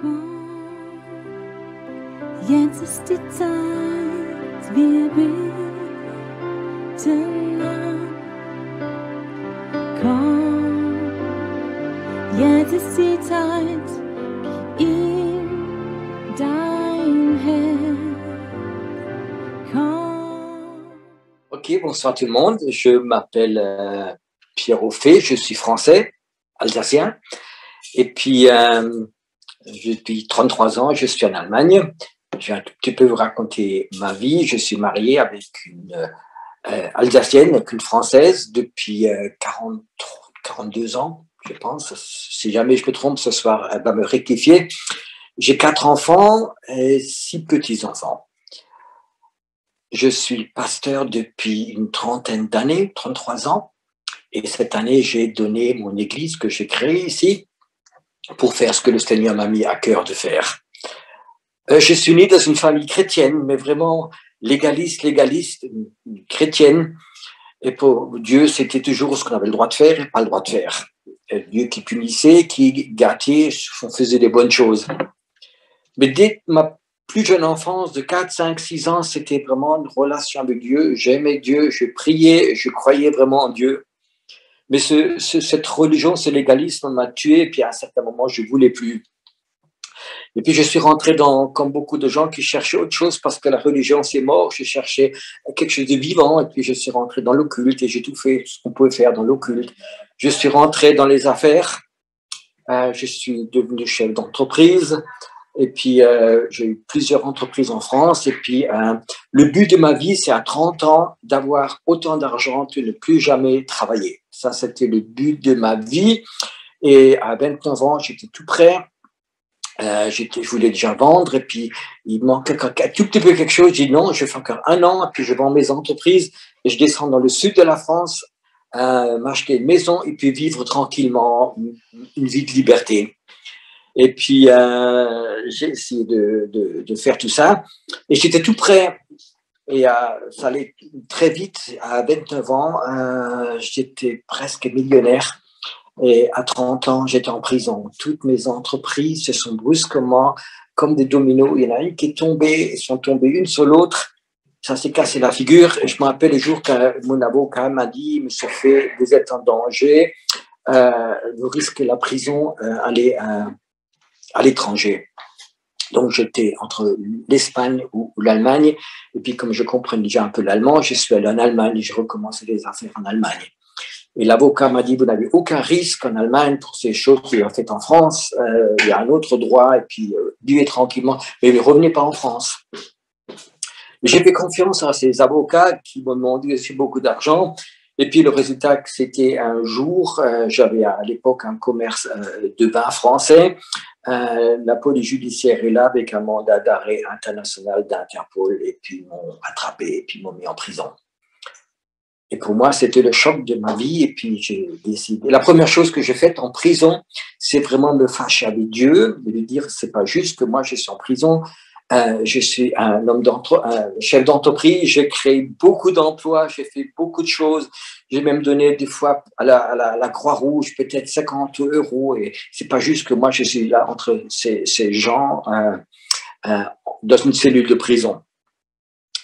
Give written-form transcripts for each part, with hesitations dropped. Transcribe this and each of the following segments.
Komm, jetzt ist die Zeit, wir beten an. Komm, jetzt ist die Zeit, gib ihm dein Herz. Komm. Ok, bonsoir tout le monde. Je m'appelle Pierre Auffet, je suis français, alsacien. Et puis, depuis 33 ans, je suis en Allemagne. Je vais un tout petit peu vous raconter ma vie. Je suis marié avec une alsacienne, avec une française, depuis 42 ans, je pense. Si jamais je me trompe ce soir, elle va me rectifier. J'ai 4 enfants et 6 petits-enfants. Je suis pasteur depuis une trentaine d'années, 33 ans. Et cette année, j'ai donné mon église que j'ai créée ici pour faire ce que le Seigneur m'a mis à cœur de faire. Je suis né dans une famille chrétienne, mais vraiment légaliste, chrétienne. Et pour Dieu, c'était toujours ce qu'on avait le droit de faire et pas le droit de faire. Dieu qui punissait, qui gâtait, on faisait des bonnes choses. Mais dès ma plus jeune enfance, de 4, 5, 6 ans, c'était vraiment une relation avec Dieu. J'aimais Dieu, je priais, je croyais vraiment en Dieu. Mais cette religion, ce légalisme m'a tué, et puis à un certain moment, je ne voulais plus. Et puis je suis rentré comme beaucoup de gens qui cherchaient autre chose parce que la religion, c'est mort. Je cherchais quelque chose de vivant, et puis je suis rentré dans l'occulte et j'ai tout fait ce qu'on pouvait faire dans l'occulte. Je suis rentré dans les affaires. Je suis devenu chef d'entreprise. Et puis, j'ai eu plusieurs entreprises en France. Et puis, le but de ma vie, c'est à 30 ans d'avoir autant d'argent que ne plus jamais travailler. Ça, c'était le but de ma vie. Et à 29 ans, j'étais tout prêt. Je voulais déjà vendre. Et puis, il manquait un tout petit peu quelque chose. J'ai dit non, je fais encore 1 an. Et puis, je vends mes entreprises. Et je descends dans le sud de la France, m'acheter une maison et puis vivre tranquillement une vie de liberté. Et puis, j'ai essayé de faire tout ça. Et j'étais tout prêt. Et ça allait très vite. À 29 ans, j'étais presque millionnaire. Et à 30 ans, j'étais en prison. Toutes mes entreprises se sont brusquement, comme des dominos. Il y en a une qui est tombée, elles sont tombées une sur l'autre. Ça s'est cassé la figure. Et je me rappelle le jour que mon avocat m'a dit, Monsieur Auffet, vous êtes en danger. Vous risquez la prison. Allez à l'étranger. Donc, j'étais entre l'Espagne ou l'Allemagne. Et puis, comme je comprenais déjà un peu l'allemand, je suis allé en Allemagne et j'ai recommencé les affaires en Allemagne. Et l'avocat m'a dit, vous n'avez aucun risque en Allemagne pour ces choses que vous avez faites en France. Il y a un autre droit et puis vivez tranquillement, mais ne revenez pas en France. J'ai fait confiance à ces avocats qui m'ont demandé aussi beaucoup d'argent. Et puis, le résultat, c'était un jour, j'avais à l'époque un commerce de vin français. La police judiciaire est là avec un mandat d'arrêt international d'Interpol et puis ils m'ont attrapé et puis ils m'ont mis en prison. Et pour moi, c'était le choc de ma vie et puis j'ai décidé. La première chose que j'ai faite en prison, c'est vraiment me fâcher avec Dieu, de lui dire c'est pas juste que moi je suis en prison. Je suis un chef d'entreprise, j'ai créé beaucoup d'emplois, j'ai fait beaucoup de choses. J'ai même donné des fois à la Croix-Rouge peut-être 50 € et c'est pas juste que moi je suis là entre ces gens dans une cellule de prison.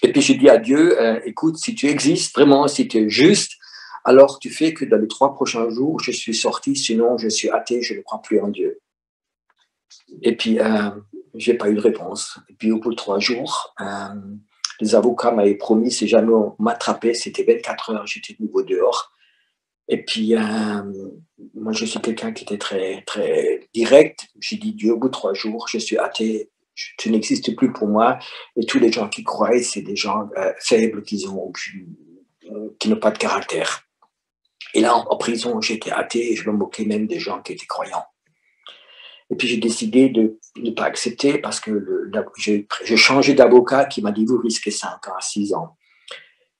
Et puis j'ai dit à Dieu, écoute, si tu existes vraiment, si tu es juste, alors tu fais que dans les 3 prochains jours, je suis sorti, sinon je suis athée, je ne crois plus en Dieu. Et puis, j'ai pas eu de réponse. Et puis, au bout de 3 jours, les avocats m'avaient promis, si jamais on m'attrapait, c'était 24 heures, j'étais de nouveau dehors. Et puis, moi, je suis quelqu'un qui était très, très direct. J'ai dit, Dieu, au bout de 3 jours, je suis athée, tu n'existes plus pour moi. Et tous les gens qui croient, c'est des gens faibles, qui n'ont pas de caractère. Et là, en prison, j'étais athée et je me moquais même des gens qui étaient croyants. Et puis, j'ai décidé de ne pas accepter parce que j'ai changé d'avocat qui m'a dit, vous risquez 5 ans à 6 ans.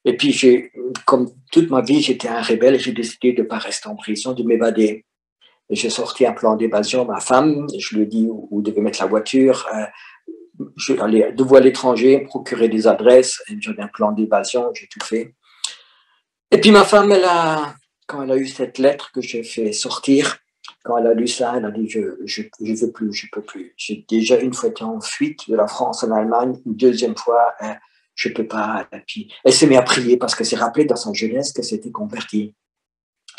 Et puis, comme toute ma vie, j'étais un rebelle, j'ai décidé de ne pas rester en prison, de m'évader. Et j'ai sorti un plan d'évasion à ma femme. Je lui ai dit où devait mettre la voiture. Je vais aller de voie à l'étranger, procurer des adresses. J'avais un plan d'évasion, j'ai tout fait. Et puis, ma femme, quand elle a eu cette lettre que j'ai fait sortir, Quand elle a lu ça, elle a dit, je veux plus, je peux plus. J'ai déjà une fois été en fuite de la France en Allemagne, une deuxième fois, je peux pas. Et puis, elle s'est mise à prier parce qu'elle s'est rappelée dans sa jeunesse qu'elle s'était convertie.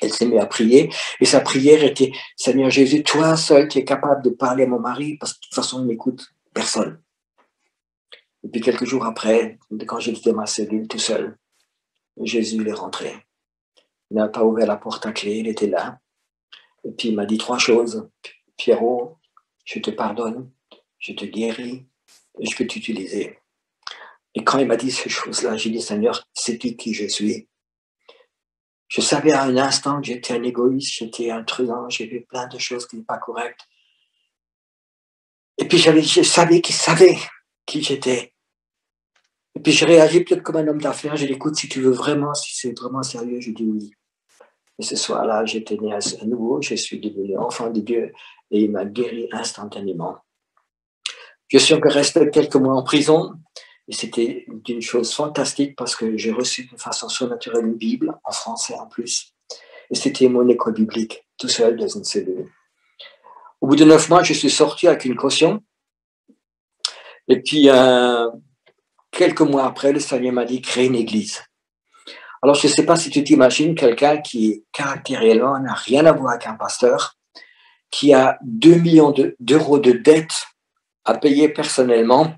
Elle s'est mise à prier et sa prière était, Seigneur Jésus, toi seul, tu es capable de parler à mon mari parce que de toute façon, il n'écoute personne. Et puis quelques jours après, quand j'étais dans ma cellule tout seul, Jésus il est rentré. Il n'a pas ouvert la porte à clé, il était là. Et puis il m'a dit 3 choses. Pierrot, je te pardonne, je te guéris et je peux t'utiliser. Et quand il m'a dit ces choses-là, j'ai dit, Seigneur, sais-tu qui je suis? Je savais à un instant que j'étais un égoïste, j'étais un truand, j'ai fait plein de choses qui n'étaient pas correctes. Et puis je savais qu'il savait qui j'étais. Et puis je réagis peut-être comme un homme d'affaires, j'ai dit, écoute, si tu veux vraiment, si c'est vraiment sérieux, je dis oui. Et ce soir-là, j'étais né à nouveau, je suis devenu enfant de Dieu et il m'a guéri instantanément. Je suis encore resté quelques mois en prison et c'était une chose fantastique parce que j'ai reçu de façon surnaturelle une Bible, en français en plus. Et c'était mon école biblique, tout seul dans une cellule. Au bout de 9 mois, je suis sorti avec une caution. Et puis, quelques mois après, le Seigneur m'a dit, crée une église. Alors, je ne sais pas si tu t'imagines quelqu'un qui, caractériellement, n'a rien à voir avec un pasteur, qui a 2 millions d'euros de dettes à payer personnellement,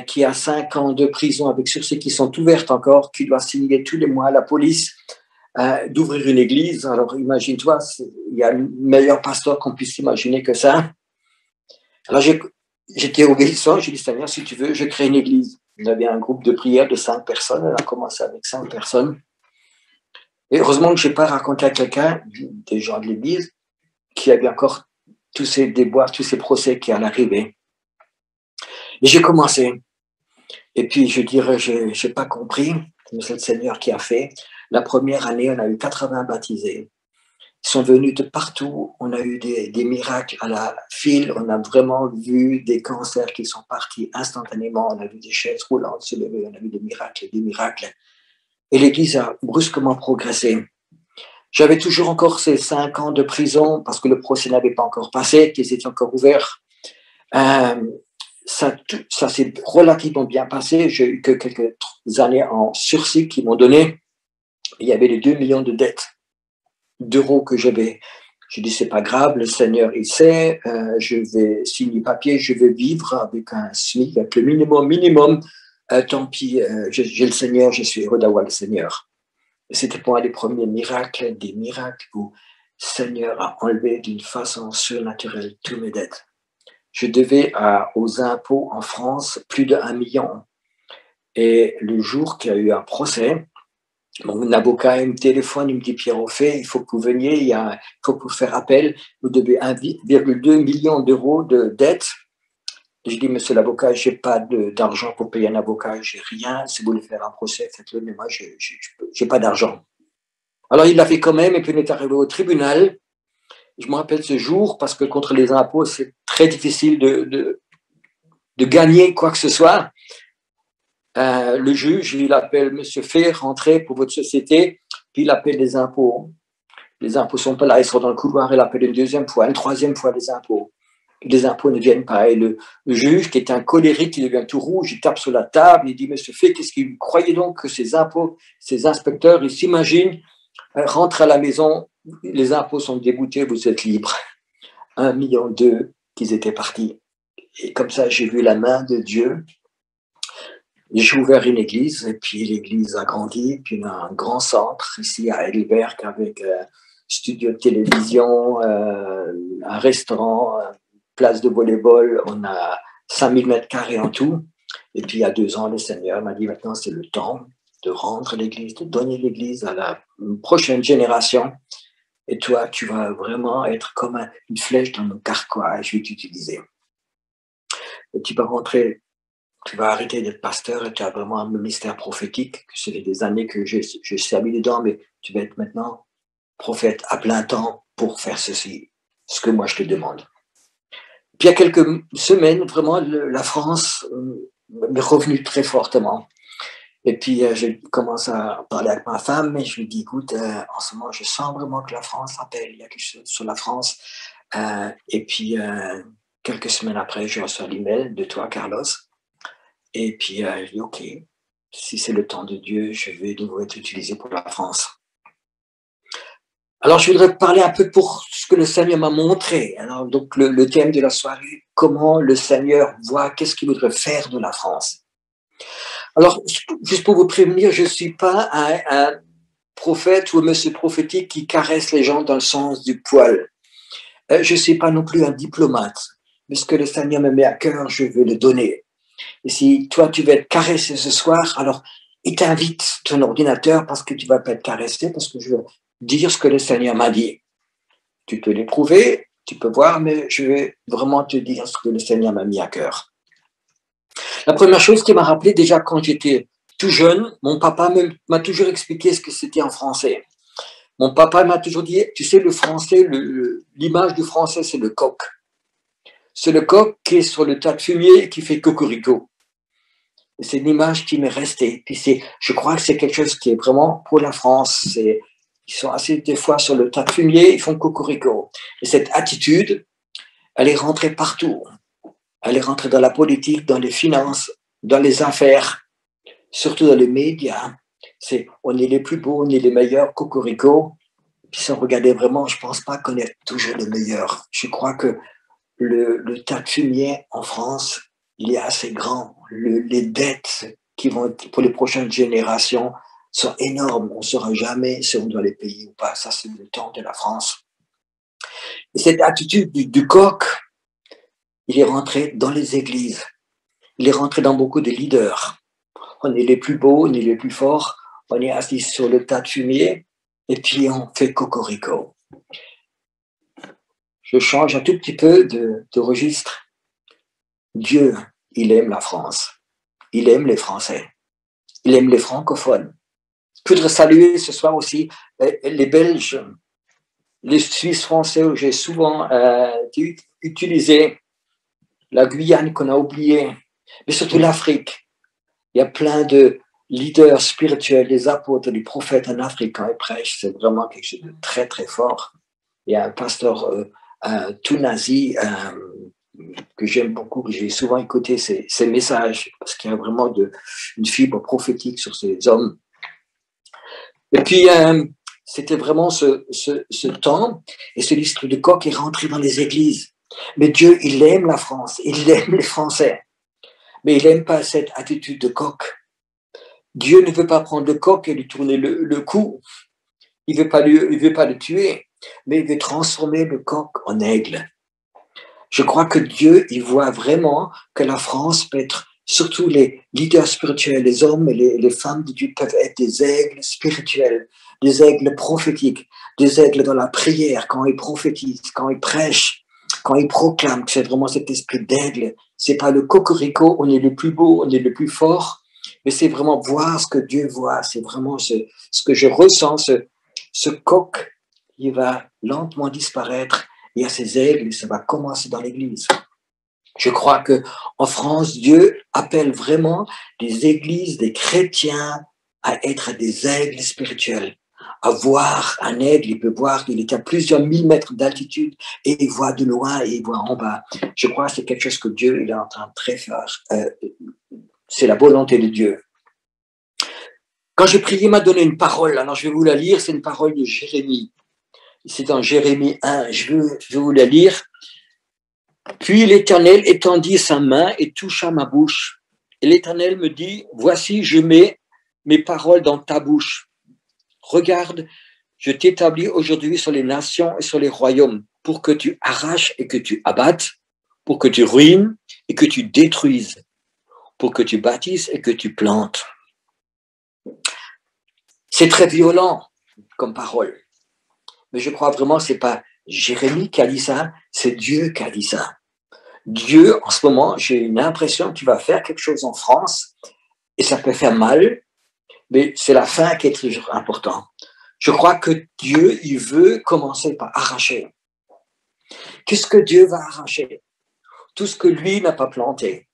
qui a 5 ans de prison avec sursis qui sont ouvertes encore, qui doit signer tous les mois à la police d'ouvrir une église. Alors, imagine-toi, il y a un meilleur pasteur qu'on puisse imaginer que ça. Alors, j'étais obéissant, j'ai dit, Seigneur, si tu veux, je crée une église. Il y avait un groupe de prière de 5 personnes, elle a commencé avec 5 personnes. Et heureusement que je n'ai pas raconté à quelqu'un, des gens de l'église, qui avait encore tous ces déboires, tous ces procès qui allaient arriver. Et j'ai commencé. Et puis, je dirais, je n'ai pas compris, mais c'est le Seigneur qui a fait. La première année, on a eu 80 baptisés. Ils sont venus de partout. On a eu des miracles à la file. On a vraiment vu des cancers qui sont partis instantanément. On a vu des chaises roulantes se lever. On a vu des miracles, des miracles. Et l'Église a brusquement progressé. J'avais toujours encore ces 5 ans de prison parce que le procès n'avait pas encore passé, qu'ils étaient encore ouverts. Ça s'est relativement bien passé. J'ai eu que quelques années en sursis qui m'ont donné. Il y avait les 2 millions de dettes d'euros que j'avais. Je dis, c'est pas grave, le Seigneur, il sait, je vais signer papier, je vais vivre avec un SMIC, avec le minimum. Tant pis, j'ai le Seigneur, je suis heureux d'avoir le Seigneur. C'était pour un des premiers miracles, des miracles où le Seigneur a enlevé d'une façon surnaturelle tous mes dettes. Je devais aux impôts en France plus de 1 million. Et le jour qu'il y a eu un procès, mon avocat il me téléphone, il me dit, Pierre Offet, il faut que vous veniez, il faut que vous fassiez appel, vous devez 1,2 million d'euros de dettes. Je dis, monsieur l'avocat, je n'ai pas d'argent pour payer un avocat, je n'ai rien, si vous voulez faire un procès, faites-le, mais moi, je n'ai pas d'argent. Alors, il l'a fait quand même, et puis on est arrivé au tribunal. Je me rappelle ce jour, parce que contre les impôts, c'est très difficile de gagner quoi que ce soit. Le juge, il appelle monsieur Fay, rentrez pour votre société, puis il appelle les impôts. Les impôts sont pas là, ils sont dans le couloir, il appelle une deuxième fois, une troisième fois les impôts. Les impôts ne viennent pas. Et le juge, qui est un colérique, il devient tout rouge, il tape sur la table, il dit, monsieur Fay, qu'est-ce qu'il croyait donc que ces impôts, ces inspecteurs, ils s'imaginent, rentrent à la maison, les impôts sont déboutés, vous êtes libres. 1,2 million qu'ils étaient partis. Et comme ça, j'ai vu la main de Dieu. J'ai ouvert une église et puis l'église a grandi. Puis on a un grand centre ici à Heidelberg avec studio de télévision, un restaurant, place de volleyball. On a 5000 mètres carrés en tout. Et puis il y a 2 ans, le Seigneur m'a dit maintenant c'est le temps de rendre l'église, de donner l'église à la prochaine génération. Et toi, tu vas vraiment être comme une flèche dans mon carquois. Je vais t'utiliser. Et tu vas rentrer. Tu vas arrêter d'être pasteur et tu as vraiment un ministère prophétique, que ça fait des années que j'ai servi dedans, mais tu vas être maintenant prophète à plein temps pour faire ceci, ce que moi je te demande. Puis il y a quelques semaines, vraiment, la France m'est revenue très fortement. Et puis, je commence à parler avec ma femme et je lui dis, écoute, en ce moment, je sens vraiment que la France appelle, il y a quelque chose sur la France. Et puis, quelques semaines après, je reçois l'email de toi, Carlos. Et puis, je dis, OK, si c'est le temps de Dieu, je vais de nouveau être utilisé pour la France. Alors, je voudrais parler un peu pour ce que le Seigneur m'a montré. Alors, donc, le thème de la soirée, comment le Seigneur voit, qu'est-ce qu'il voudrait faire de la France. Alors, juste pour vous prévenir, je ne suis pas un prophète ou un monsieur prophétique qui caresse les gens dans le sens du poil. Je ne suis pas non plus un diplomate. Mais ce que le Seigneur me met à cœur, je veux le donner. Et si toi, tu veux être caressé ce soir, alors il t'invite ton ordinateur parce que tu ne vas pas être caressé, parce que je veux dire ce que le Seigneur m'a dit. Tu peux l'éprouver, tu peux voir, mais je vais vraiment te dire ce que le Seigneur m'a mis à cœur. La première chose qui m'a rappelé, déjà quand j'étais tout jeune, mon papa m'a toujours expliqué ce que c'était en français. Mon papa m'a toujours dit, tu sais, le français, l'image du français, c'est le coq. C'est le coq qui est sur le tas de fumier et qui fait cocorico. C'est une image qui m'est restée. Puis je crois que c'est quelque chose qui est vraiment pour la France. Ils sont assis des fois sur le tas de fumier, ils font cocorico. Et cette attitude, elle est rentrée partout. Elle est rentrée dans la politique, dans les finances, dans les affaires, surtout dans les médias. On est les plus beaux, on est les meilleurs, cocorico. Puis si on regardait vraiment, je ne pense pas qu'on est toujours les meilleurs. Je crois que le tas de fumier en France, il est assez grand. Les dettes qui vont être pour les prochaines générations sont énormes. On ne saura jamais si on doit les payer ou pas. Ça, c'est le temps de la France. Et cette attitude du coq, il est rentré dans les églises. Il est rentré dans beaucoup de leaders. On est les plus beaux, on est les plus forts. On est assis sur le tas de fumier et puis on fait cocorico. Je change un tout petit peu de registre. Dieu, il aime la France. Il aime les Français. Il aime les francophones. Je voudrais saluer ce soir aussi les Belges, les Suisses français où j'ai souvent utilisé, la Guyane qu'on a oubliée, mais surtout l'Afrique. Il y a plein de leaders spirituels, les apôtres, les prophètes en Afrique quand ils prêchent. C'est vraiment quelque chose de très, très fort. Il y a un pasteur Tounazi que j'aime beaucoup, que j'ai souvent écouté ses messages, parce qu'il y a vraiment une fibre prophétique sur ces hommes. Et puis, c'était vraiment ce temps, et ce l'histoire de coq est rentré dans les églises. Mais Dieu, il aime la France, il aime les Français, mais il n'aime pas cette attitude de coq. Dieu ne veut pas prendre le coq et lui tourner le cou. Il veut pas le tuer, mais il veut transformer le coq en aigle. Je crois que Dieu, il voit vraiment que la France peut être, surtout les leaders spirituels, les hommes et les femmes de Dieu peuvent être des aigles spirituels, des aigles prophétiques, des aigles dans la prière, quand ils prophétisent, quand ils prêchent, quand ils proclament, c'est vraiment cet esprit d'aigle. C'est pas le cocorico, on est le plus beau, on est le plus fort, mais c'est vraiment voir ce que Dieu voit, c'est vraiment ce que je ressens, ce coq, il va lentement disparaître. Il y a ces aigles et ça va commencer dans l'Église. Je crois que en France, Dieu appelle vraiment des églises, des chrétiens à être des aigles spirituels. À voir un aigle, il peut voir qu'il est à plusieurs millimètres d'altitude et il voit de loin et il voit en bas. Je crois que c'est quelque chose que Dieu il est en train de très faire. C'est la volonté de Dieu. Quand je priais, il m'a donné une parole. Alors je vais vous la lire, c'est une parole de Jérémie. C'est dans Jérémie 1, je vais vous la lire. Puis l'Éternel étendit sa main et toucha ma bouche. Et l'Éternel me dit, voici, je mets mes paroles dans ta bouche. Regarde, je t'établis aujourd'hui sur les nations et sur les royaumes pour que tu arraches et que tu abattes, pour que tu ruines et que tu détruises, pour que tu bâtisses et que tu plantes. C'est très violent comme parole. Mais je crois vraiment que ce n'est pas Jérémie qui a dit ça, c'est Dieu qui a dit ça. Dieu, en ce moment, j'ai une impression qu'il va faire quelque chose en France et ça peut faire mal, mais c'est la fin qui est toujours importante. Je crois que Dieu, il veut commencer par arracher. Qu'est-ce que Dieu va arracher? Tout ce que lui n'a pas planté.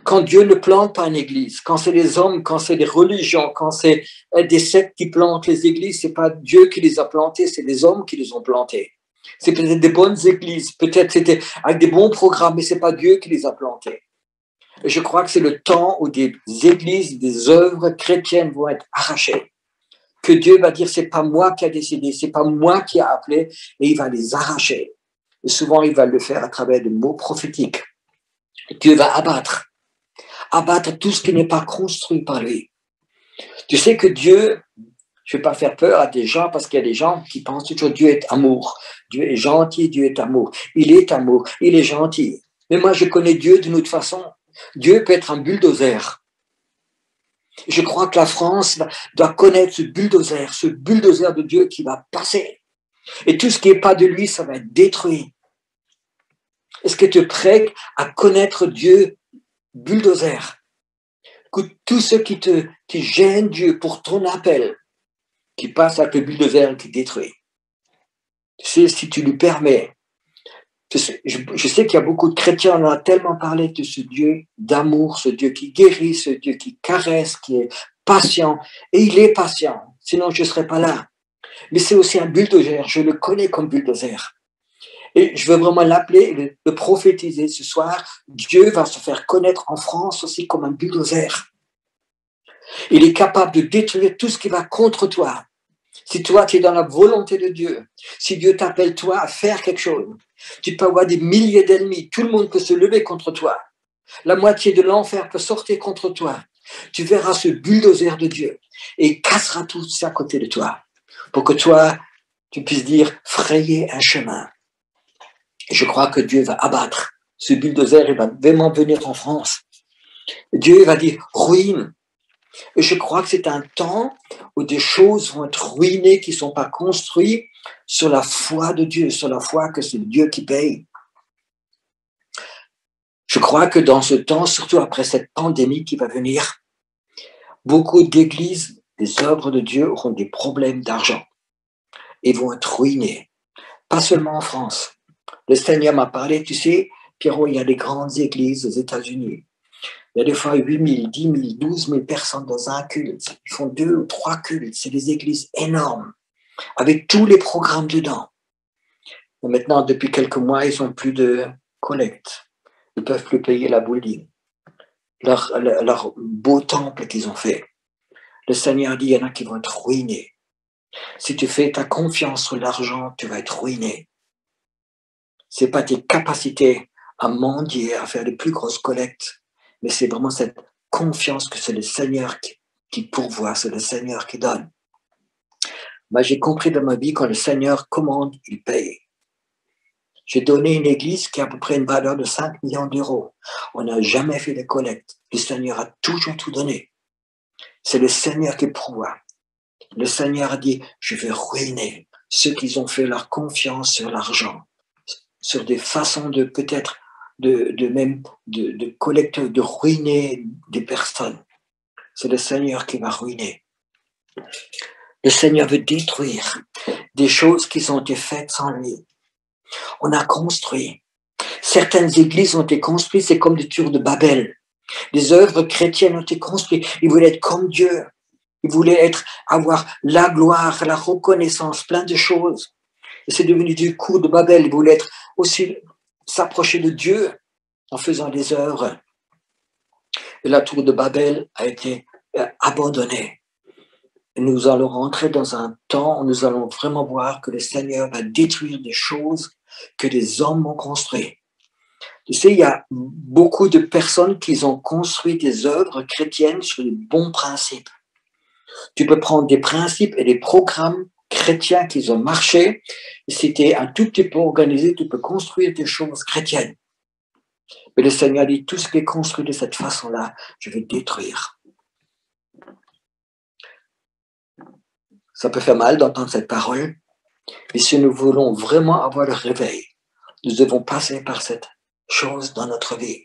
Quand Dieu ne plante pas une église, quand c'est les hommes, quand c'est les religions, quand c'est des sectes qui plantent les églises, c'est pas Dieu qui les a plantées, c'est les hommes qui les ont plantées. C'est peut-être des bonnes églises, peut-être c'était avec des bons programmes, mais c'est pas Dieu qui les a plantées. Et je crois que c'est le temps où des églises, des œuvres chrétiennes vont être arrachées. Que Dieu va dire, c'est pas moi qui a décidé, c'est pas moi qui a appelé, et il va les arracher. Et souvent, il va le faire à travers des mots prophétiques. Dieu va abattre tout ce qui n'est pas construit par lui. Tu sais que Dieu, je ne vais pas faire peur à des gens parce qu'il y a des gens qui pensent toujours Dieu est amour. Dieu est gentil, Dieu est amour. Il est amour, il est gentil. Mais moi, je connais Dieu d'une autre façon. Dieu peut être un bulldozer. Je crois que la France doit connaître ce bulldozer de Dieu qui va passer. Et tout ce qui n'est pas de lui, ça va être détruit. Est-ce que tu es prêt à connaître Dieu bulldozer? Écoute, tout ce qui gêne Dieu pour ton appel, qui passe avec le bulldozer qui détruit. Tu sais, si tu lui permets, je sais qu'il y a beaucoup de chrétiens, on a tellement parlé de ce Dieu d'amour, ce Dieu qui guérit, ce Dieu qui caresse, qui est patient. Et il est patient, sinon je ne serais pas là. Mais c'est aussi un bulldozer, je le connais comme bulldozer. Et je veux vraiment l'appeler, le prophétiser ce soir. Dieu va se faire connaître en France aussi comme un bulldozer. Il est capable de détruire tout ce qui va contre toi. Si toi, tu es dans la volonté de Dieu, si Dieu t'appelle toi à faire quelque chose, tu peux avoir des milliers d'ennemis, tout le monde peut se lever contre toi. La moitié de l'enfer peut sortir contre toi. Tu verras ce bulldozer de Dieu et il cassera tout ça à côté de toi pour que toi, tu puisses dire, frayer un chemin. Et je crois que Dieu va abattre ce bulldozer, il va vraiment venir en France. Dieu va dire, ruine. Et je crois que c'est un temps où des choses vont être ruinées qui ne sont pas construites sur la foi de Dieu, sur la foi que c'est Dieu qui paye. Je crois que dans ce temps, surtout après cette pandémie qui va venir, beaucoup d'églises, des œuvres de Dieu auront des problèmes d'argent et vont être ruinées. Pas seulement en France. Le Seigneur m'a parlé, tu sais, Pierrot, il y a des grandes églises aux États-Unis. Il y a des fois 8 000, 10 000, 12 000 personnes dans un culte. Ils font 2 ou 3 cultes. C'est des églises énormes, avec tous les programmes dedans. Mais maintenant, depuis quelques mois, ils n'ont plus de collecte. Ils ne peuvent plus payer la building. Leur beau temple qu'ils ont fait. Le Seigneur dit, il y en a qui vont être ruinés. Si tu fais ta confiance sur l'argent, tu vas être ruiné. Ce n'est pas tes capacités à mendier, à faire les plus grosses collectes, mais c'est vraiment cette confiance que c'est le Seigneur qui pourvoit, c'est le Seigneur qui donne. Moi, j'ai compris dans ma vie, quand le Seigneur commande, il paye. J'ai donné une église qui a à peu près une valeur de 5 millions d'euros. On n'a jamais fait de collecte. Le Seigneur a toujours tout donné. C'est le Seigneur qui pourvoit. Le Seigneur a dit, je vais ruiner ceux qui ont fait leur confiance sur l'argent, sur des façons de peut-être de collecter, de ruiner des personnes. C'est le Seigneur qui va ruiner. Le Seigneur veut détruire des choses qui ont été faites sans lui. On a construit. Certaines églises ont été construites, c'est comme des tours de Babel. Les œuvres chrétiennes ont été construites. Ils voulaient être comme Dieu. Ils voulaient avoir la gloire, la reconnaissance, plein de choses. Et c'est devenu du coup de Babel. Ils voulaient être aussi s'approcher de Dieu en faisant des œuvres. Et la tour de Babel a été abandonnée. Et nous allons rentrer dans un temps où nous allons vraiment voir que le Seigneur va détruire des choses que des hommes ont construites. Tu sais, il y a beaucoup de personnes qui ont construit des œuvres chrétiennes sur les bons principes. Tu peux prendre des principes et des programmes chrétiens qui ont marché. Et si tu es un tout petit peu organisé, tu peux construire des choses chrétiennes. Mais le Seigneur dit, tout ce qui est construit de cette façon-là, je vais détruire. Ça peut faire mal d'entendre cette parole, mais si nous voulons vraiment avoir le réveil, nous devons passer par cette chose dans notre vie.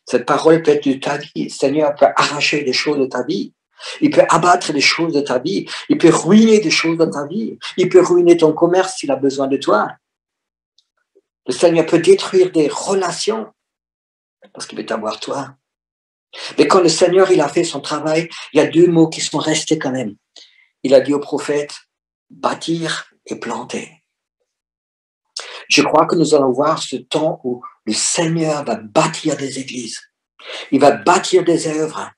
Cette parole peut être de ta vie. Le Seigneur peut arracher des choses de ta vie. Il peut abattre des choses de ta vie. Il peut ruiner des choses de ta vie. Il peut ruiner ton commerce s'il a besoin de toi. Le Seigneur peut détruire des relations parce qu'il veut t'avoir toi. Mais quand le Seigneur, il a fait son travail, il y a deux mots qui sont restés quand même. Il a dit au prophète, bâtir et planter. Je crois que nous allons voir ce temps où le Seigneur va bâtir des églises. Il va bâtir des œuvres.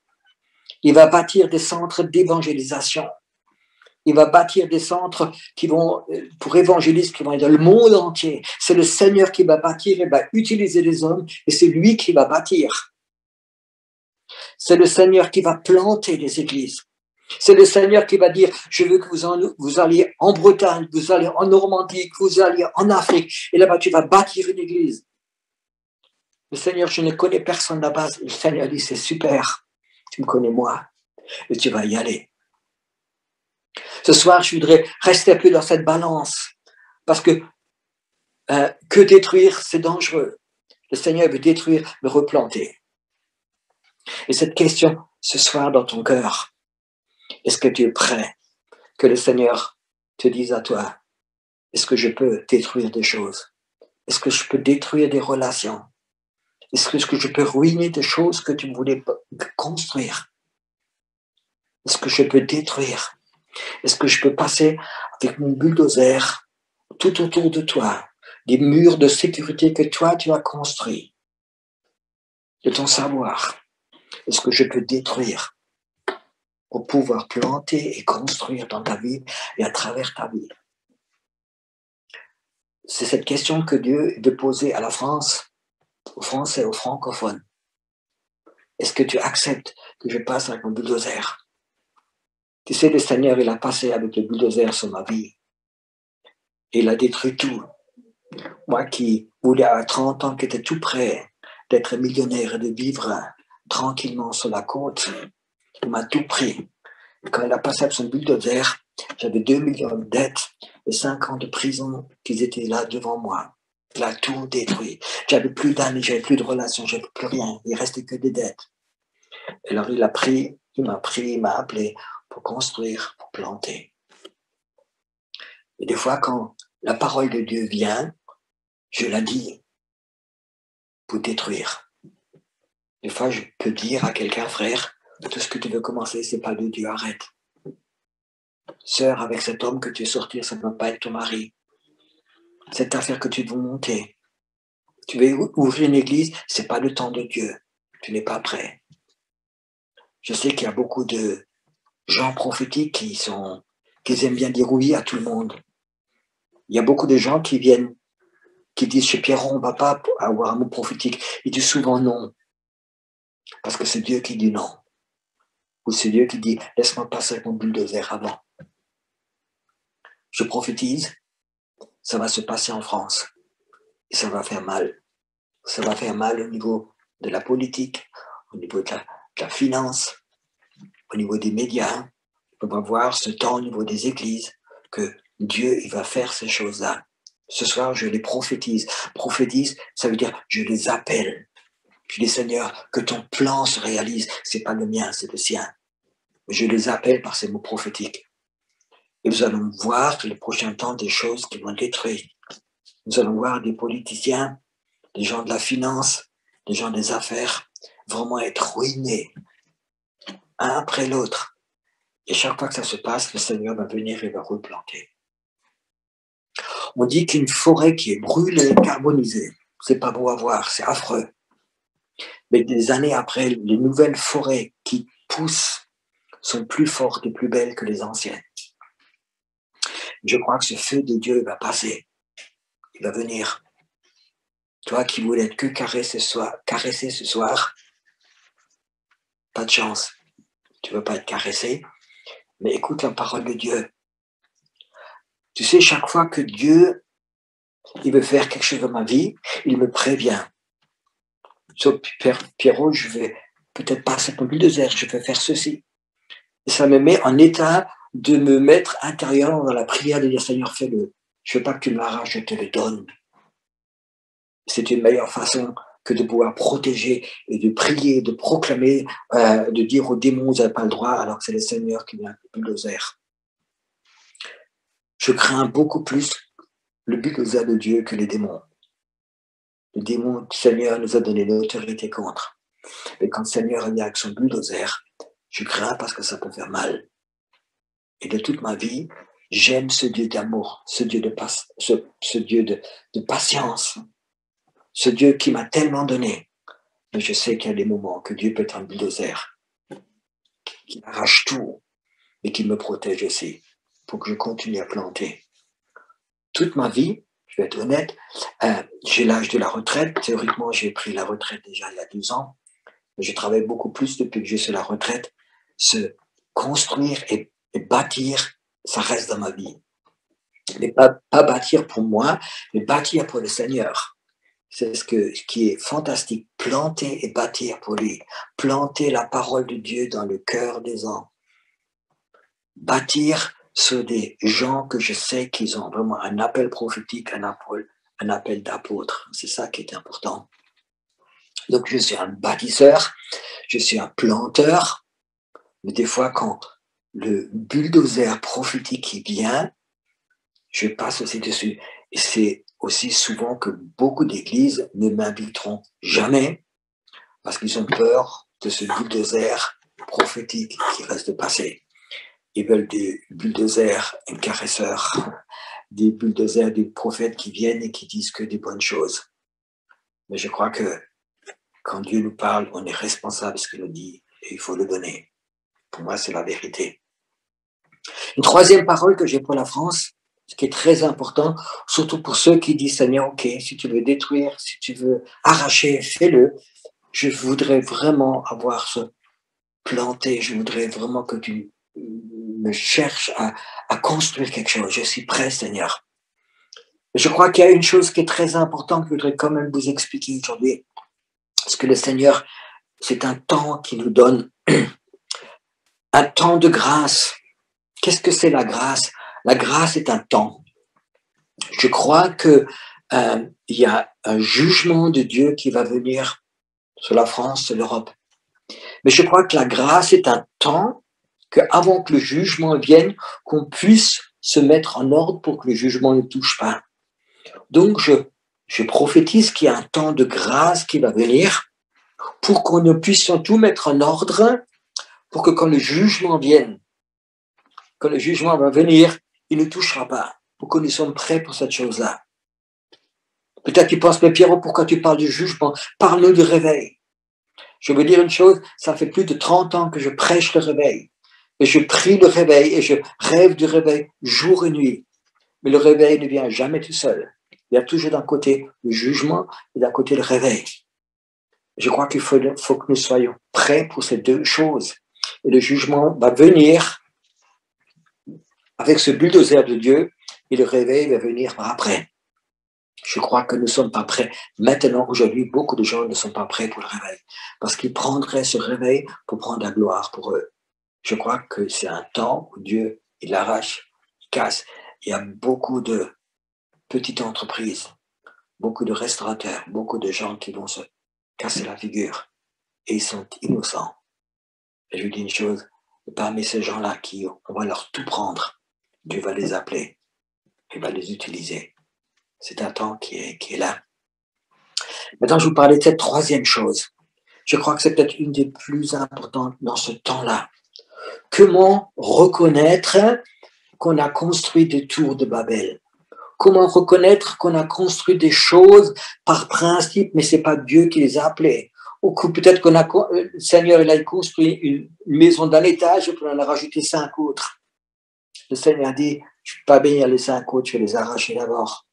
Il va bâtir des centres d'évangélisation. Il va bâtir des centres qui vont, pour évangélistes, qui vont être dans le monde entier. C'est le Seigneur qui va bâtir et va utiliser les hommes et c'est lui qui va bâtir. C'est le Seigneur qui va planter les églises. C'est le Seigneur qui va dire, je veux que vous alliez en Bretagne, que vous alliez en Normandie, que vous alliez en Afrique. Et là-bas, tu vas bâtir une église. Le Seigneur, je ne connais personne là-bas. Le Seigneur dit, c'est super. Tu me connais moi. Et tu vas y aller. Ce soir, je voudrais rester un peu dans cette balance. Parce que détruire, c'est dangereux. Le Seigneur veut détruire, mais replanter. Et cette question, ce soir, dans ton cœur, est-ce que tu es prêt que le Seigneur te dise à toi, est-ce que je peux détruire des choses? Est-ce que je peux détruire des relations? Est-ce que je peux ruiner des choses que tu voulais construire? Est-ce que je peux détruire? Est-ce que je peux passer avec mon bulldozer tout autour de toi, des murs de sécurité que toi, tu as construits, de ton savoir? Est-ce que je peux détruire pour pouvoir planter et construire dans ta vie et à travers ta vie? C'est cette question que Dieu veut poser à la France, aux Français, aux francophones. Est-ce que tu acceptes que je passe avec mon bulldozer? Tu sais, le Seigneur, il a passé avec le bulldozer sur ma vie. Et il a détruit tout. Moi qui voulais à 30 ans, qui était tout près d'être millionnaire et de vivre tranquillement sur la côte, il m'a tout pris. Et quand il a passé avec son bulldozer, j'avais 2 millions de dettes et 5 ans de prison qui étaient là devant moi. Il a tout détruit. J'avais plus d'amis, j'avais plus de relations, j'avais plus rien. Il restait que des dettes. Et alors il m'a appelé pour construire, pour planter. Et des fois, quand la parole de Dieu vient, je la dis pour détruire. Des fois, je peux dire à quelqu'un, frère, tout ce que tu veux commencer, c'est pas de Dieu, arrête. Sœur, avec cet homme que tu es sorti, ça ne va pas être ton mari. Cette affaire que tu veux monter, tu veux ouvrir une église, c'est pas le temps de Dieu. Tu n'es pas prêt. Je sais qu'il y a beaucoup de gens prophétiques qui aiment bien dire oui à tout le monde. Il y a beaucoup de gens qui disent chez Pierron, on ne va pas avoir un mot prophétique. Ils disent souvent non. Parce que c'est Dieu qui dit non. Ou c'est Dieu qui dit, laisse-moi passer avec mon bulldozer avant. Je prophétise, ça va se passer en France. Et ça va faire mal. Ça va faire mal au niveau de la politique, au niveau de la finance, au niveau des médias. On va voir ce temps au niveau des églises, que Dieu, il va faire ces choses-là. Ce soir, je les prophétise. Prophétise, ça veut dire, je les appelle. Je dis, Seigneur, que ton plan se réalise. C'est pas le mien, c'est le sien. Je les appelle par ces mots prophétiques. Et nous allons voir les prochains temps des choses qui vont détruire. Nous allons voir des politiciens, des gens de la finance, des gens des affaires, vraiment être ruinés, un après l'autre. Et chaque fois que ça se passe, le Seigneur va venir et va replanter. On dit qu'une forêt qui est brûlée, carbonisée, c'est pas beau à voir, c'est affreux. Mais des années après, les nouvelles forêts qui poussent sont plus fortes et plus belles que les anciennes. Je crois que ce feu de Dieu va passer. Il va venir. Toi qui voulais être que caressé ce soir, pas de chance. Tu ne veux pas être caressé, mais écoute la parole de Dieu. Tu sais, chaque fois que Dieu, il veut faire quelque chose dans ma vie, il me prévient. Sauf Pierrot, je vais peut-être passer ton bulldozer, je vais faire ceci. Et ça me met en état de me mettre intérieurement dans la prière de dire, Seigneur, fais-le. Je ne veux pas que tu me l'arraches, je te le donne. C'est une meilleure façon que de pouvoir protéger et de prier, de proclamer, de dire aux démons, vous n'avez pas le droit, alors que c'est le Seigneur qui vient avec le bulldozer. Je crains beaucoup plus le bulldozer de Dieu que les démons. Le démon, le Seigneur nous a donné l'autorité contre. Mais quand le Seigneur vient avec son bulldozer, je crains parce que ça peut faire mal. Et de toute ma vie, j'aime ce Dieu d'amour, ce Dieu ce Dieu de patience, ce Dieu qui m'a tellement donné. Mais je sais qu'il y a des moments que Dieu peut être un bulldozer, qui arrache tout, mais qui me protège aussi, pour que je continue à planter. Toute ma vie, je vais être honnête, j'ai l'âge de la retraite. Théoriquement, j'ai pris la retraite déjà il y a 2 ans. Mais je travaille beaucoup plus depuis que je suis à la retraite. Se construire et bâtir, ça reste dans ma vie. Mais pas bâtir pour moi, mais bâtir pour le Seigneur. C'est ce qui est fantastique. Planter et bâtir pour lui. Planter la parole de Dieu dans le cœur des hommes. Bâtir sur des gens que je sais qu'ils ont vraiment un appel prophétique, un appel d'apôtre. C'est ça qui est important. Donc je suis un bâtisseur, je suis un planteur, mais des fois quand le bulldozer prophétique qui vient, je passe aussi dessus. Et c'est aussi souvent que beaucoup d'églises ne m'inviteront jamais parce qu'ils ont peur de ce bulldozer prophétique qui reste passé. Ils veulent des bulldozers caresseurs, des bulldozers des prophètes qui viennent et qui disent que des bonnes choses. Mais je crois que quand Dieu nous parle, on est responsable de ce qu'il nous dit et il faut le donner. Pour moi, c'est la vérité. Une troisième parole que j'ai pour la France, ce qui est très important, surtout pour ceux qui disent, Seigneur, ok, si tu veux détruire, si tu veux arracher, fais-le. Je voudrais vraiment avoir ce planté, je voudrais vraiment que tu me cherches à construire quelque chose. Je suis prêt, Seigneur. Je crois qu'il y a une chose qui est très importante que je voudrais quand même vous expliquer aujourd'hui. Parce que le Seigneur, c'est un temps qu'il nous donne, un temps de grâce. Qu'est-ce que c'est la grâce? La grâce est un temps. Je crois que il y a un jugement de Dieu qui va venir sur la France, sur l'Europe. Mais je crois que la grâce est un temps qu'avant que le jugement vienne, qu'on puisse se mettre en ordre pour que le jugement ne touche pas. Donc, je prophétise qu'il y a un temps de grâce qui va venir pour qu'on ne puisse tout mettre en ordre pour que quand le jugement vienne, quand le jugement va venir, il ne touchera pas, pour que nous sommes prêts pour cette chose-là. Peut-être tu penses, mais Pierrot, pourquoi tu parles du jugement? Parle-nous du réveil. Je veux dire une chose, ça fait plus de 30 ans que je prêche le réveil. Et je prie le réveil et je rêve du réveil jour et nuit. Mais le réveil ne vient jamais tout seul. Il y a toujours d'un côté le jugement et d'un côté le réveil. Je crois qu'il faut que nous soyons prêts pour ces deux choses. Et le jugement va venir avec ce bulldozer de Dieu et le réveil va venir par après. Je crois que nous ne sommes pas prêts. Maintenant, aujourd'hui, beaucoup de gens ne sont pas prêts pour le réveil parce qu'ils prendraient ce réveil pour prendre la gloire pour eux. Je crois que c'est un temps où Dieu, il arrache, il casse. Il y a beaucoup de petites entreprises, beaucoup de restaurateurs, beaucoup de gens qui vont se casser la figure et ils sont innocents. Et je vous dis une chose, parmi ces gens-là on va leur tout prendre, Dieu va les appeler, il va les utiliser. C'est un temps qui est là. Maintenant, je vous parlais de cette troisième chose. Je crois que c'est peut-être une des plus importantes dans ce temps-là. Comment reconnaître qu'on a construit des tours de Babel? Comment reconnaître qu'on a construit des choses par principe, mais c'est pas Dieu qui les a appelées? Ou peut-être le Seigneur, il a construit une maison d'un étage et puis on en a rajouté 5 autres. Le Seigneur a dit, je ne peux pas bénir les 5 autres, je vais les arracher d'abord.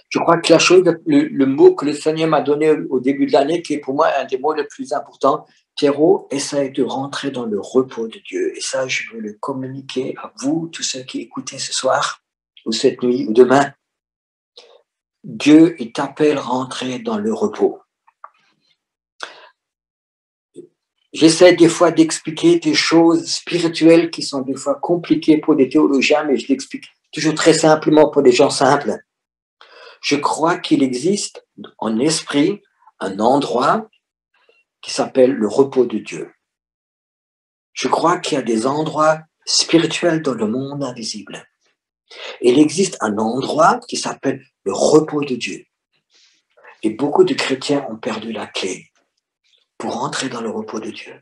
Je crois que la chose, le mot que le Seigneur m'a donné au début de l'année, qui est pour moi un des mots les plus importants, Pierrot, essaye de rentrer dans le repos de Dieu. Et ça, je veux le communiquer à vous, tous ceux qui écoutez ce soir, ou cette nuit, ou demain. Dieu, il t'appelle à rentrer dans le repos. J'essaie des fois d'expliquer des choses spirituelles qui sont des fois compliquées pour des théologiens, mais je l'explique toujours très simplement pour des gens simples. Je crois qu'il existe en esprit un endroit qui s'appelle le repos de Dieu. Je crois qu'il y a des endroits spirituels dans le monde invisible. Et il existe un endroit qui s'appelle le repos de Dieu. Et beaucoup de chrétiens ont perdu la clé. pour entrer dans le repos de Dieu.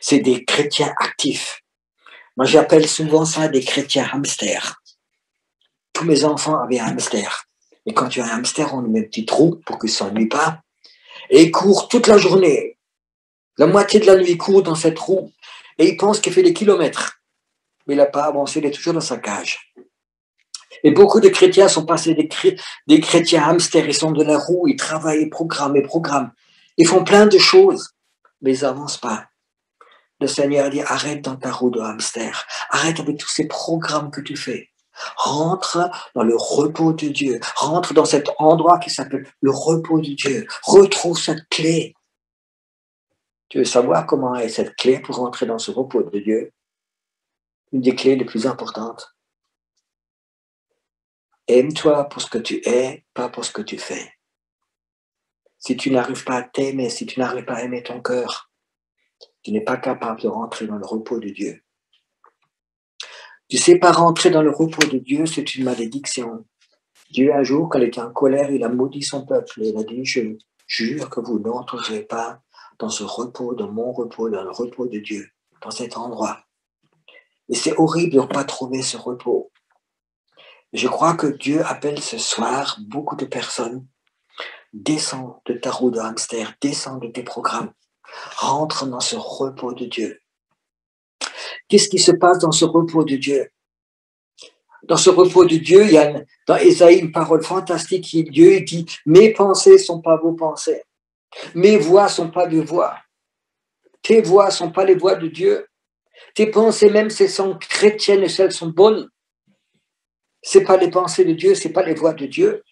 C'est des chrétiens actifs. Moi, j'appelle souvent ça des chrétiens hamsters. Tous mes enfants avaient un hamster. Et quand tu as un hamster, on lui met un petit trou pour qu'il ne s'ennuie pas. Et il court toute la journée. La moitié de la nuit, il court dans cette roue. Et il pense qu'il fait des kilomètres. Mais il n'a pas avancé, il est toujours dans sa cage. Et beaucoup de chrétiens sont passés des chrétiens hamsters. Ils sont de la roue, ils travaillent, ils programment. Ils font plein de choses, mais ils n'avancent pas. Le Seigneur dit, arrête dans ta roue de hamster. Arrête avec tous ces programmes que tu fais. Rentre dans le repos de Dieu. Rentre dans cet endroit qui s'appelle le repos de Dieu. Retrouve cette clé. Tu veux savoir comment est cette clé pour rentrer dans ce repos de Dieu? Une des clés les plus importantes. Aime-toi pour ce que tu es, pas pour ce que tu fais. Si tu n'arrives pas à t'aimer, si tu n'arrives pas à aimer ton cœur, tu n'es pas capable de rentrer dans le repos de Dieu. Tu sais pas rentrer dans le repos de Dieu, c'est une malédiction. Dieu, un jour, quand il était en colère, il a maudit son peuple. Il a dit, je jure que vous n'entrerez pas dans ce repos, dans mon repos, dans le repos de Dieu, dans cet endroit. Et c'est horrible de ne pas trouver ce repos. Je crois que Dieu appelle ce soir beaucoup de personnes. Descends de ta roue de hamster, descends de tes programmes. Rentre dans ce repos de Dieu. Qu'est-ce qui se passe dans ce repos de Dieu? Dans ce repos de Dieu, il y a dans Ésaïe une parole fantastique qui Dieu dit, mes pensées ne sont pas vos pensées. Mes voix ne sont pas vos voix. Tes voix ne sont pas les voix de Dieu. Tes pensées, même si elles sont chrétiennes et si elles sont bonnes, ce n'est pas les pensées de Dieu, ce n'est pas les voix de Dieu.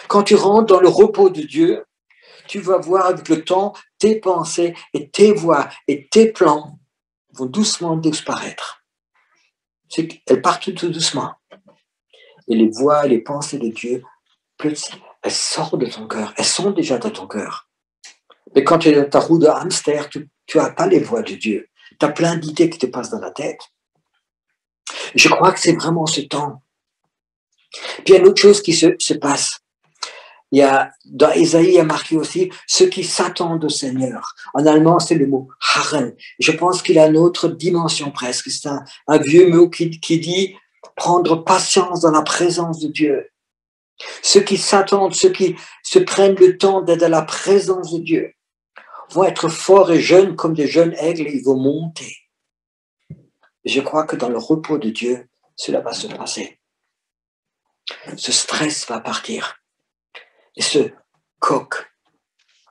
Quand tu rentres dans le repos de Dieu, tu vas voir avec le temps, tes pensées et tes voix et tes plans vont doucement disparaître. Elles partent tout doucement. Et les voix et les pensées de Dieu, elles sortent de ton cœur. Elles sont déjà dans ton cœur. Mais quand tu es dans ta roue de hamster, tu n'as pas les voix de Dieu. Tu as plein d'idées qui te passent dans la tête. Je crois que c'est vraiment ce temps. Puis il y a une autre chose qui se passe. Il y a, dans Ésaïe, il y a marqué aussi ceux qui s'attendent au Seigneur. En allemand, c'est le mot harren. Je pense qu'il a une autre dimension presque. C'est un vieux mot qui dit prendre patience dans la présence de Dieu. Ceux qui s'attendent, ceux qui se prennent le temps d'être dans la présence de Dieu, vont être forts et jeunes comme des jeunes aigles et ils vont monter. Je crois que dans le repos de Dieu, cela va se passer. Ce stress va partir. Et ce coq,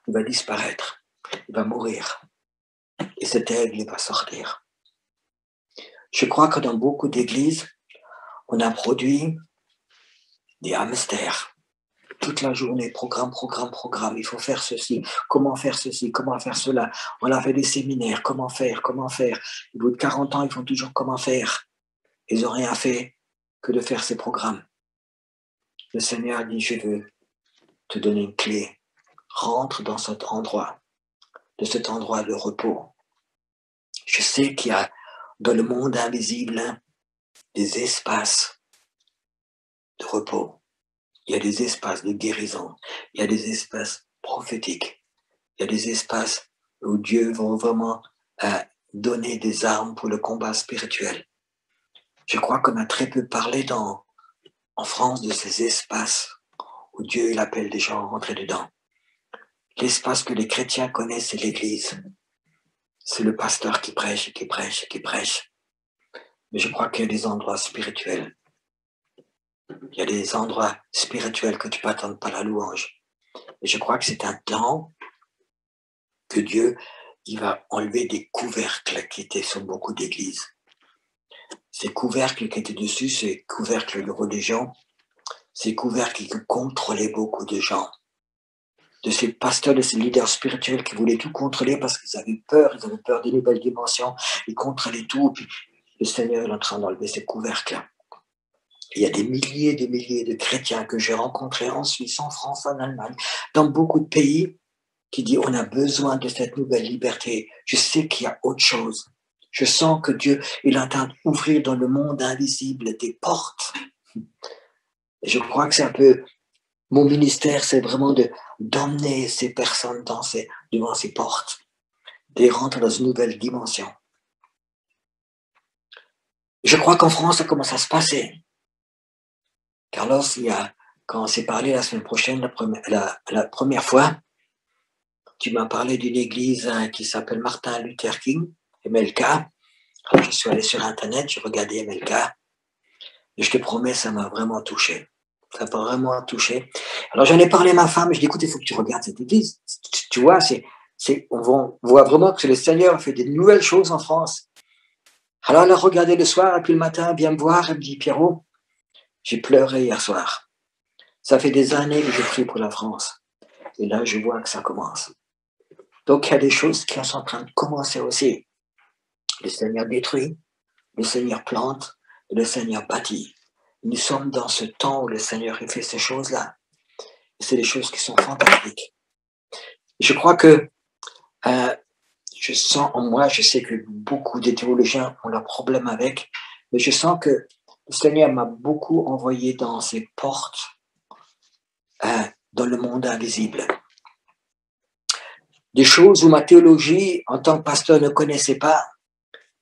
il va disparaître. Il va mourir. Et cet aigle, il va sortir. Je crois que dans beaucoup d'églises, on a produit des hamsters. Toute la journée, programme. Il faut faire ceci, comment faire cela. On a fait des séminaires, comment faire. Au bout de 40 ans, ils font toujours comment faire. Ils n'ont rien fait que de faire ces programmes. Le Seigneur dit, je veux te donner une clé. Rentre dans cet endroit, de repos. Je sais qu'il y a dans le monde invisible des espaces de repos. Il y a des espaces de guérison. Il y a des espaces prophétiques. Il y a des espaces où Dieu va vraiment donner des armes pour le combat spirituel. Je crois qu'on a très peu parlé en France de ces espaces où Dieu il appelle les gens à rentrer dedans. L'espace que les chrétiens connaissent, c'est l'Église. C'est le pasteur qui prêche. Mais je crois qu'il y a des endroits spirituels. Il y a des endroits spirituels que tu ne peux attendre pas la louange. Et je crois que c'est un temps que Dieu il va enlever des couvercles qui étaient sur beaucoup d'églises. Ces couvercles qui étaient dessus, ces couvercles de religion, ces couvercles qui contrôlaient beaucoup de gens. De ces pasteurs, de ces leaders spirituels qui voulaient tout contrôler parce qu'ils avaient peur des nouvelles dimensions, ils contrôlaient tout, puis le Seigneur est en train d'enlever ces couvercles-là. Il y a des milliers de chrétiens que j'ai rencontrés en Suisse, en France, en Allemagne, dans beaucoup de pays, qui disent on a besoin de cette nouvelle liberté. Je sais qu'il y a autre chose. Je sens que Dieu il est en train d'ouvrir dans le monde invisible des portes. Et je crois que c'est un peu mon ministère, c'est vraiment d'emmener ces personnes devant ces portes, de les rentrer dans une nouvelle dimension. Je crois qu'en France, ça commence à se passer. Carlos, quand on s'est parlé la semaine prochaine, la première fois, tu m'as parlé d'une église qui s'appelle Martin Luther King, MLK. Alors, je suis allé sur Internet, j'ai regardé MLK, et je te promets, ça m'a vraiment touché. Ça m'a vraiment touché. Alors, j'en ai parlé à ma femme, je dis, écoute, il faut que tu regardes cette église. Tu vois, on voit vraiment que le Seigneur fait des nouvelles choses en France. Alors, elle a regardé le soir, et puis le matin, elle vient me voir, elle me dit, Pierrot, j'ai pleuré hier soir. Ça fait des années que je prie pour la France. Et là, je vois que ça commence. Donc, il y a des choses qui sont en train de commencer aussi. Le Seigneur détruit, le Seigneur plante, et le Seigneur bâtit. Nous sommes dans ce temps où le Seigneur fait ces choses-là. Et c'est des choses qui sont fantastiques. Je crois que je sens en moi, je sais que beaucoup des théologiens ont leurs problèmes avec, mais je sens que le Seigneur m'a beaucoup envoyé dans ces portes, dans le monde invisible. Des choses où ma théologie, en tant que pasteur, ne connaissait pas,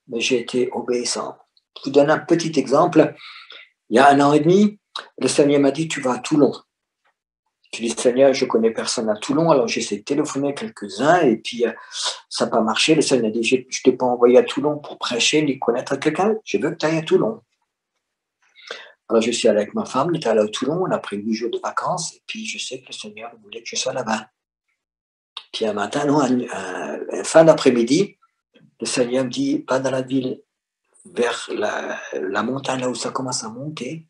mais j'ai été obéissant. Je vous donne un petit exemple. Il y a 1 an et demi, le Seigneur m'a dit, tu vas à Toulon. Je dis, Seigneur, je connais personne à Toulon, alors j'essaie de téléphoner quelques-uns, et puis ça n'a pas marché. Le Seigneur m'a dit, je ne t'ai pas envoyé à Toulon pour prêcher, ni connaître quelqu'un, je veux que tu ailles à Toulon. Alors je suis allé avec ma femme, on est allé à Toulon, on a pris 8 jours de vacances, et puis je sais que le Seigneur voulait que je sois là-bas. Puis un matin, fin d'après-midi, le Seigneur me dit, va dans la ville, vers la montagne, là où ça commence à monter.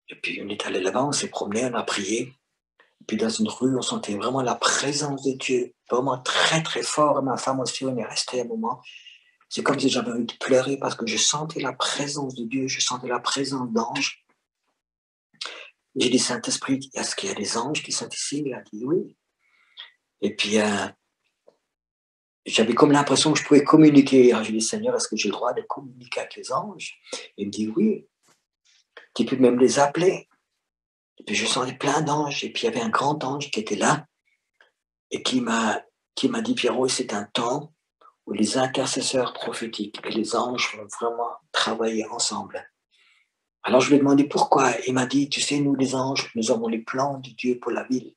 Et puis on est allé là-bas, on s'est promené, on a prié. Et puis dans une rue, on sentait vraiment la présence de Dieu, vraiment très très fort. Et ma femme aussi, on est resté un moment. C'est comme si j'avais envie de pleurer parce que je sentais la présence de Dieu, je sentais la présence d'anges. J'ai dit, Saint-Esprit, est-ce qu'il y a des anges qui sont ici? Il a dit oui. Et puis j'avais comme l'impression que je pouvais communiquer. Alors j'ai dit, Seigneur, est-ce que j'ai le droit de communiquer avec les anges? Il me dit oui. Tu peux même les appeler. Et puis je sentais plein d'anges. Et puis il y avait un grand ange qui était là et qui m'a dit, Pierrot, c'est un temps où les intercesseurs prophétiques et les anges vont vraiment travailler ensemble. Alors je lui ai demandé pourquoi. Il m'a dit, tu sais, nous les anges, nous avons les plans de Dieu pour la ville.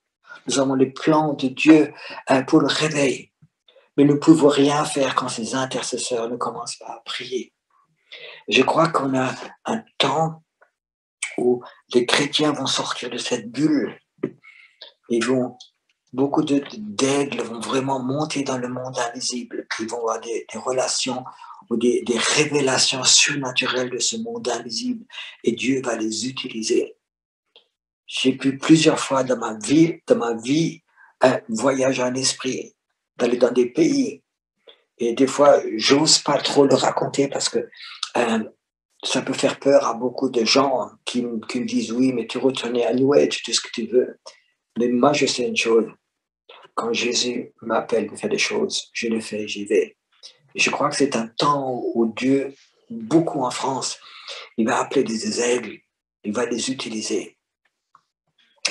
Nous avons les plans de Dieu pour le réveil. Mais nous ne pouvons rien faire quand ces intercesseurs ne commencent pas à prier. Je crois qu'on a un temps où les chrétiens vont sortir de cette bulle. Beaucoup d'aigles vont vraiment monter dans le monde invisible. Ils vont avoir des relations ou des révélations surnaturelles de ce monde invisible. Et Dieu va les utiliser. J'ai pu plusieurs fois dans ma vie voyager en esprit, d'aller dans des pays. Et des fois, j'ose pas trop le raconter parce que ça peut faire peur à beaucoup de gens qui me disent oui, mais tu retournais à New Age, tout ce que tu veux. Mais moi, je sais une chose. Quand Jésus m'appelle de faire des choses, je le fais, j'y vais. Et je crois que c'est un temps où Dieu, beaucoup en France, il va appeler des aigles, il va les utiliser.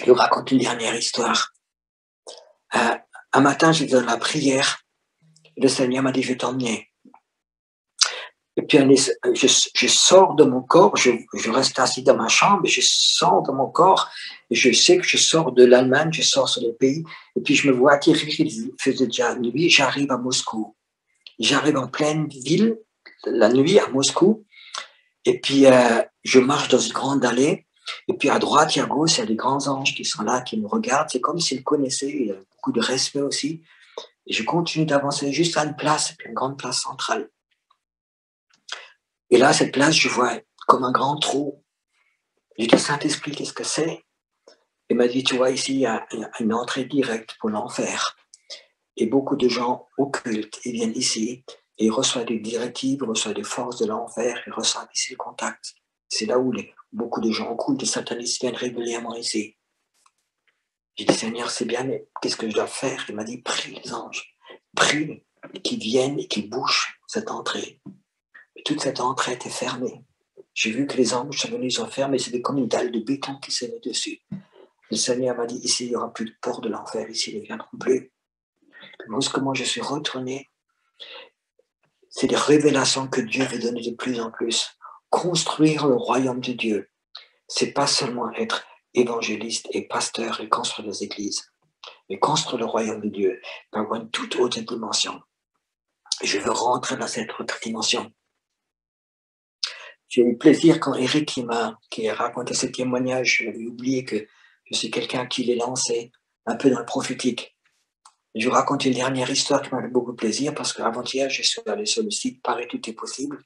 Je vous raconte une dernière histoire. Un matin, j'étais dans la prière. Le Seigneur m'a dit, je vais t'emmener. Et puis, je sors de mon corps, je reste assis dans ma chambre, et je sors de mon corps, et je sais que je sors de l'Allemagne, je sors sur le pays, et puis je me vois atterrir, il faisait déjà nuit, j'arrive à Moscou. J'arrive en pleine ville, la nuit à Moscou, et puis je marche dans une grande allée, et puis à droite et à gauche, il y a des grands anges qui sont là, qui me regardent, c'est comme s'ils me connaissaient, il y a beaucoup de respect aussi, et je continue d'avancer juste à une place, une grande place centrale. Et là, cette place, je vois comme un grand trou. J'ai dit, Saint-Esprit, qu'est-ce que c'est? Il m'a dit, tu vois, ici, il y a une entrée directe pour l'enfer. Et beaucoup de gens occultes, ils viennent ici, et ils reçoivent des directives, ils reçoivent des forces de l'enfer, ils reçoivent ici le contact. C'est là où beaucoup de gens occultes, des satanistes viennent régulièrement ici. J'ai dit, Seigneur, c'est bien, mais qu'est-ce que je dois faire? Il m'a dit, prie les anges, prie qu'ils viennent et qu'ils bouchent cette entrée. Et toute cette entrée était fermée. J'ai vu que les anges sont venus, ils ont fermé, c'était comme une dalle de béton qui s'est mis dessus. Le Seigneur m'a dit, ici, il n'y aura plus de porte de l'enfer, ici, ils ne viendront plus. Comment je suis retourné, c'est des révélations que Dieu veut donner de plus en plus. Construire le royaume de Dieu, c'est pas seulement être évangéliste et pasteur et construire des églises, mais construire le royaume de Dieu va avoir une toute autre dimension. Et je veux rentrer dans cette autre dimension. J'ai eu plaisir quand Eric qui a raconté ce témoignage, j'avais oublié que je suis quelqu'un qui l'est lancé un peu dans le prophétique. Je vous raconte une dernière histoire qui m'a fait beaucoup plaisir parce qu'avant-hier, je suis allé sur le site Paris Tout est possible.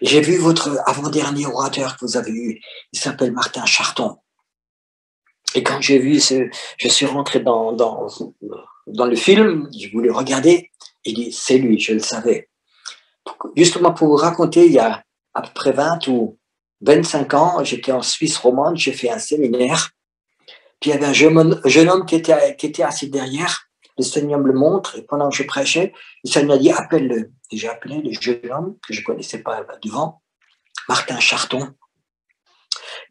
Et j'ai vu votre avant-dernier orateur que vous avez eu. Il s'appelle Martin Charton. Et quand j'ai vu je suis rentré dans le film, je voulais regarder. Il dit, c'est lui, je le savais. Justement pour vous raconter, il y a à peu près 20 ou 25 ans, j'étais en Suisse romande, j'ai fait un séminaire. Puis il y avait un jeune homme qui était assis derrière. Le Seigneur me le montre, et pendant que je prêchais, le Seigneur m'a dit, appelle-le. Et j'ai appelé le jeune homme, que je ne connaissais pas devant, Martin Charton.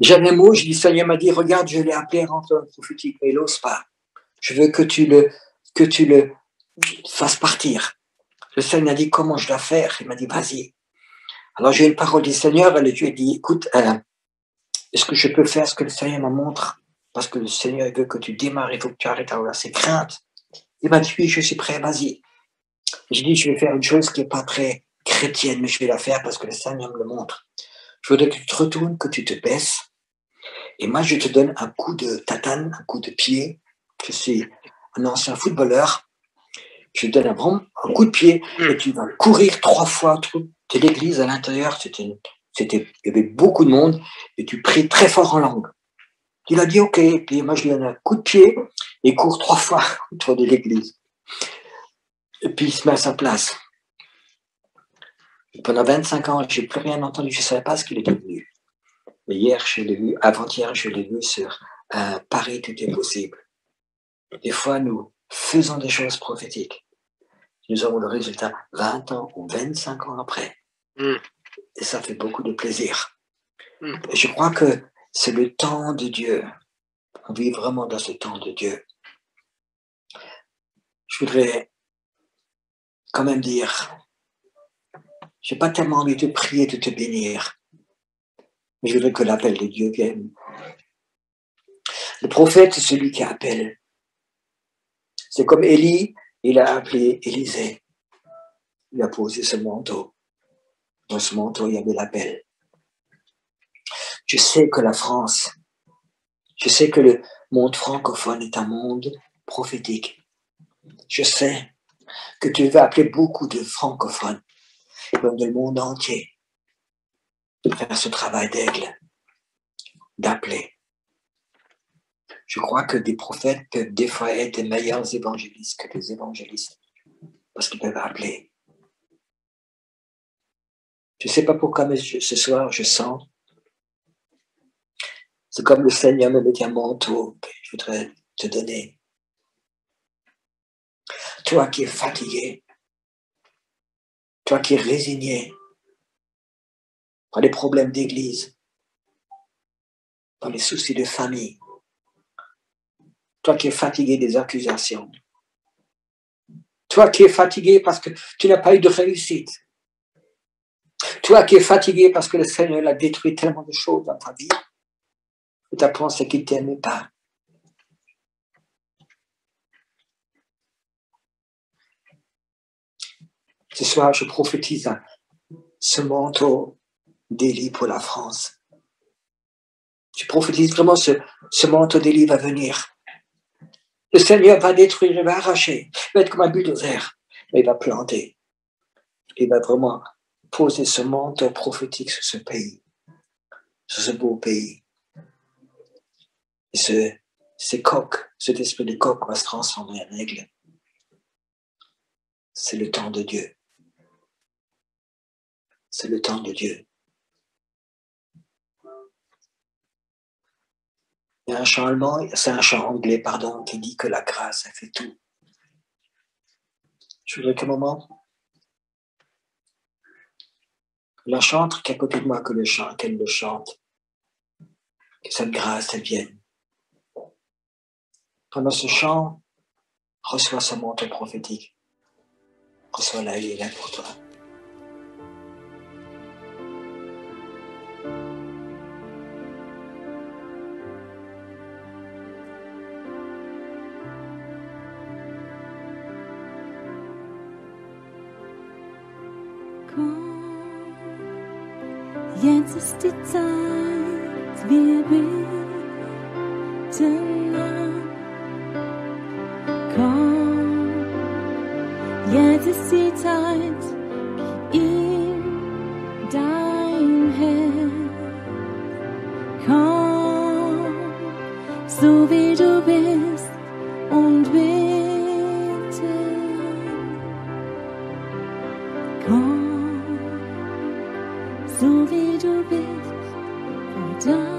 J'avais un mot, je dis, le Seigneur m'a dit, regarde, je l'ai appelé, rentre dans le prophétique, mais il n'ose pas. Je veux que tu le fasses partir. Le Seigneur m'a dit, comment je dois faire? Il m'a dit, vas-y. Alors j'ai eu une parole du Seigneur, et je lui ai dit, écoute, est-ce que je peux faire ce que le Seigneur me montre? Parce que le Seigneur veut que tu démarres, il faut que tu arrêtes d'avoir ces craintes. Il m'a dit, oui, je suis prêt, vas-y. J'ai dit, je vais faire une chose qui n'est pas très chrétienne, mais je vais la faire parce que le Seigneur me le montre. Je voudrais que tu te retournes, que tu te baisses, et moi, je te donne un coup de tatane, un coup de pied. Je suis un ancien footballeur. Je te donne un coup de pied, et tu vas courir 3 fois de l'église à l'intérieur. Il y avait beaucoup de monde, et tu pries très fort en langue. Il a dit, OK, et puis moi, je lui donne un coup de pied, et il court 3 fois autour de l'église. Et puis il se met à sa place. Et pendant 25 ans, je n'ai plus rien entendu, je ne savais pas ce qu'il était devenu. Mais hier, je l'ai vu, avant-hier, je l'ai vu sur Paris, tout est possible. Des fois, nous faisons des choses prophétiques. Nous avons le résultat 20 ans ou 25 ans après. Et ça fait beaucoup de plaisir. Et je crois que c'est le temps de Dieu. On vit vraiment dans ce temps de Dieu. Je voudrais quand même dire, je n'ai pas tellement envie de prier, de te bénir, mais je voudrais que l'appel de Dieu vienne. Le prophète, c'est celui qui appelle. C'est comme Élie, il a appelé Élisée. Il a posé ce manteau. Dans ce manteau, il y avait l'appel. Je sais que la France, je sais que le monde francophone est un monde prophétique. Je sais que tu vas appeler beaucoup de francophones, même du monde entier, de faire ce travail d'aigle, d'appeler. Je crois que des prophètes peuvent des fois être des meilleurs évangélistes que des évangélistes, parce qu'ils peuvent appeler. Je ne sais pas pourquoi, mais ce soir, je sens, c'est comme le Seigneur me met un manteau que je voudrais te donner. Toi qui es fatigué, toi qui es résigné par les problèmes d'église, par les soucis de famille, toi qui es fatigué des accusations, toi qui es fatigué parce que tu n'as pas eu de réussite, toi qui es fatigué parce que le Seigneur a détruit tellement de choses dans ta vie, et tu as pensé qu'il ne t'aimait pas. Ce soir, je prophétise ce manteau d'Élie pour la France. Je prophétise vraiment ce manteau d'Élie va venir. Le Seigneur va détruire, il va arracher, il va être comme un bulldozer, mais il va planter. Il va vraiment poser ce manteau prophétique sur ce pays, sur ce beau pays. Et ces coqs, cet esprit de coq va se transformer en aigle. C'est le temps de Dieu. C'est le temps de Dieu. Il y a un chant allemand, c'est un chant anglais, pardon, qui dit que la grâce a fait tout. Je voudrais qu'un moment, la chante qui est à côté de moi, qu'elle le chante, que cette grâce, elle vienne. Pendant ce chant, reçois ce manteau prophétique. Reçois-la, il est là pour toi. Komm, jetzt ist die Zeit, wir beten an. Komm, jetzt ist die Zeit, gib ihm dein Herz. Komm, so wie du bist und bitte. Komm, so wie du bist, für dein